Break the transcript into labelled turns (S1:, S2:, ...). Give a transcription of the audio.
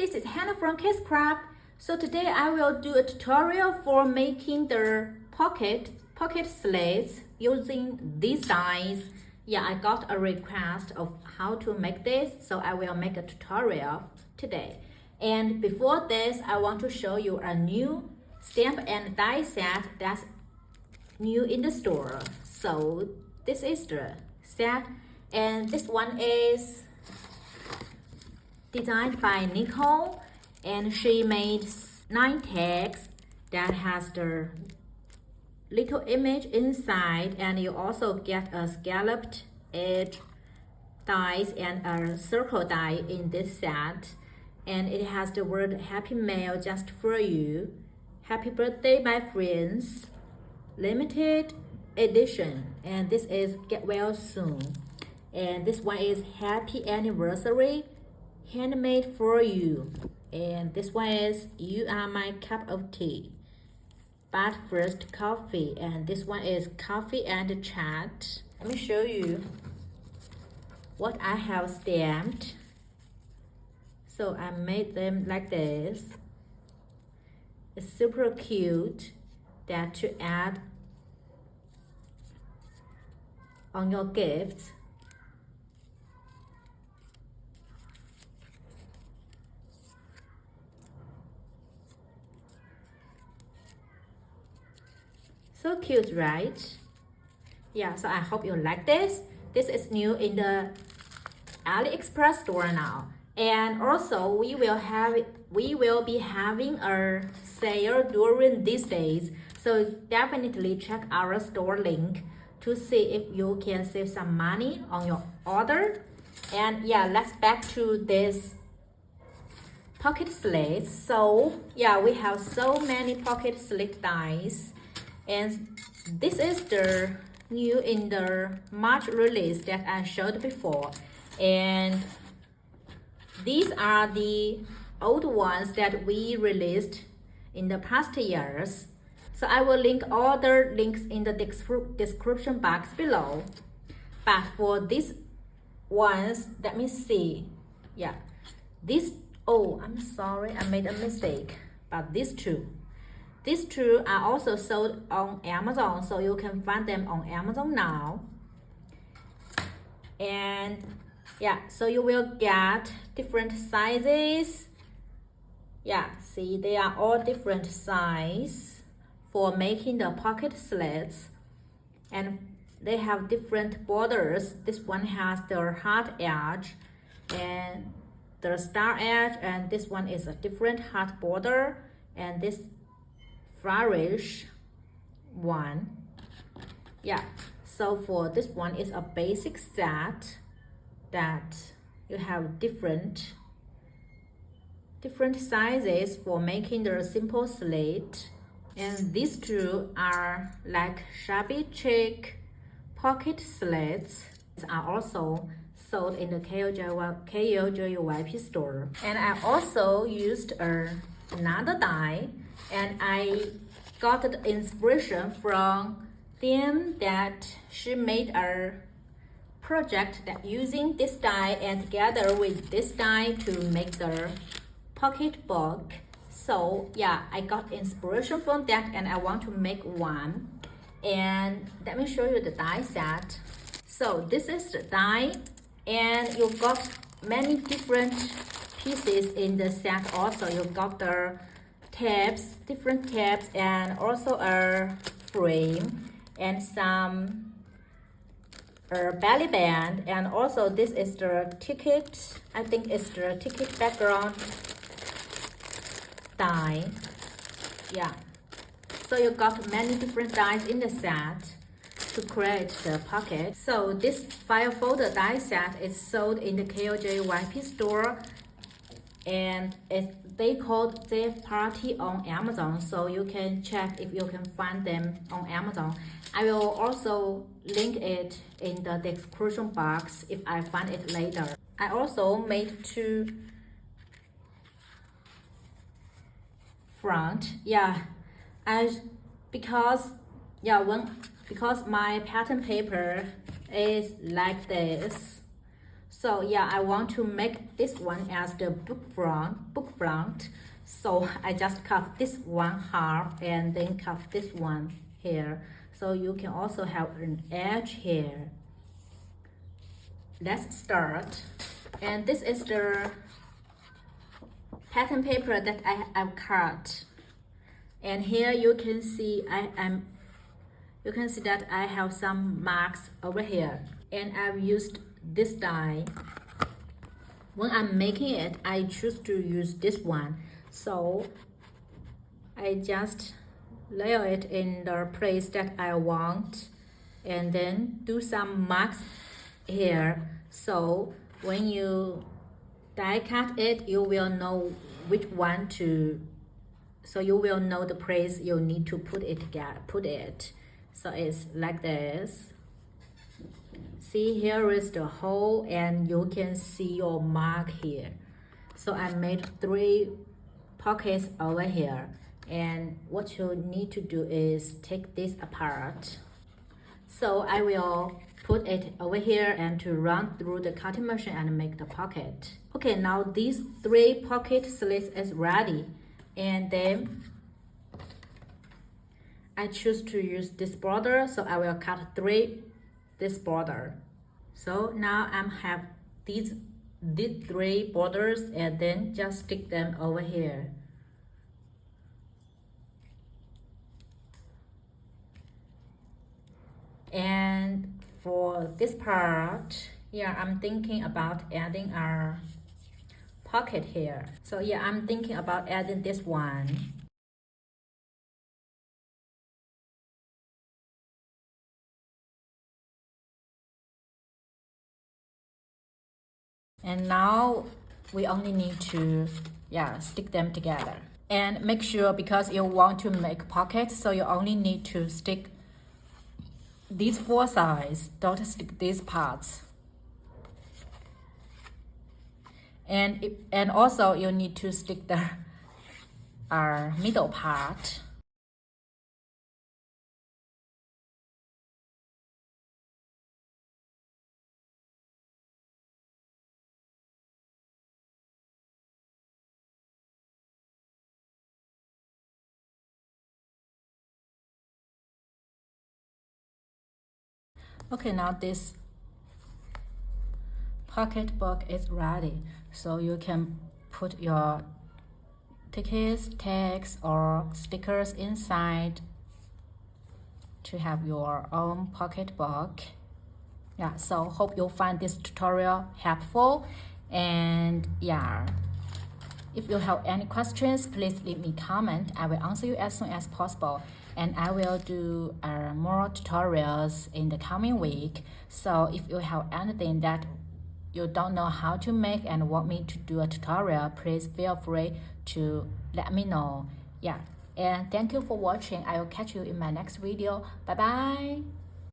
S1: this is Hannah from KSCRAFT. So today I will do a tutorial for making the pocket slates using these dies. Yeah, I got a request of how to make this, so I will make a tutorial today. And before this, I want to show you a new stamp and die set that's new in the store. So this is the set, and this one is designed by Nicole, and she made 9 tags that has the little image inside, and you also get a scalloped edge dies and a circle die in this set, and it has the word happy mail just for you, happy birthday my friends, limited edition, and this is get well soon, and this one is happy anniversary, handmade for you, and this one is you are my cup of tea, but first coffee, and this one is coffee and chat. Let me show you what I have stamped. So I made them like this. It's super cute that to add on your gifts. So cute, right? Yeah, so I hope you like this. This is new in the AliExpress store now. And also we will be having a sale during these days. So definitely check our store link to see if you can save some money on your order. And yeah, let's back to this pocket slates. So yeah, we have so many pocket slate dies. And this is the new in the March release that I showed before. And these are the old ones that we released in the past years. So I will link all the links in the description box below. But for these ones, let me see. Yeah, this, oh, I'm sorry, I made a mistake. But these two are also sold on Amazon, so you can find them on Amazon now. And yeah, so you will get different sizes. Yeah, see, they are all different size for making the pocket slits, and they have different borders. This one has the heart edge and the star edge, and this one is a different heart border, and this flourish one. Yeah, so for this one is a basic set that you have different sizes for making the simple slate. And these two are like shabby chic pocket slats. Are also sold in the KOJYP store. And I also used another die, and I got the inspiration from them that she made a project that using this die and together with this die to make the pocketbook. So yeah, I got inspiration from that, and I want to make one. And let me show you the die set. So this is the die, and you got many different pieces in the set. Also you got the tabs, different tabs, and also a frame and some belly band, and also this is the ticket. I think it's the ticket background die. Yeah, so you got many different dies in the set to create the pocket. So this file folder die set is sold in the KOJYP store, and they called their party on Amazon, so you can check if you can find them on Amazon. I will also link it in the description box if I find it later. I also made 2 front. Yeah, because my pattern paper is like this, So yeah, I want to make this one as the book front. So I just cut this one half and then cut this one here. So you can also have an edge here. Let's start. And this is the pattern paper that I've cut. And here you can see you can see that I have some marks over here. And I've used this die. When I'm making it, I choose to use this one. So I just layer it in the place that I want and then do some marks here. So when you die cut it, you will know which one to, so you will know the place you need to put it. So it's like this. See, here is the hole and you can see your mark here. So I made 3 pockets over here, and what you need to do is take this apart. So I will put it over here and to run through the cutting machine and make the pocket. Okay, now these 3 pocket slits is ready, and then I choose to use this border, so I will cut 3 this border. So now I have these 3 borders and then just stick them over here. And for this part, yeah, I'm thinking about adding our pocket here. So yeah, I'm thinking about adding this one. And now we only need to stick them together. And make sure, because you want to make pockets, so you only need to stick these 4 sides, don't stick these parts. And also you need to stick the middle part. Okay, now this pocketbook is ready, so you can put your tickets, tags, or stickers inside to have your own pocketbook. Yeah, so hope you'll find this tutorial helpful, and yeah, if you have any questions, please leave me a comment. I will answer you as soon as possible, and I will do more tutorials in the coming week. So if you have anything that you don't know how to make and want me to do a tutorial, please feel free to let me know. Yeah, and thank you for watching. I will catch you in my next video. Bye bye.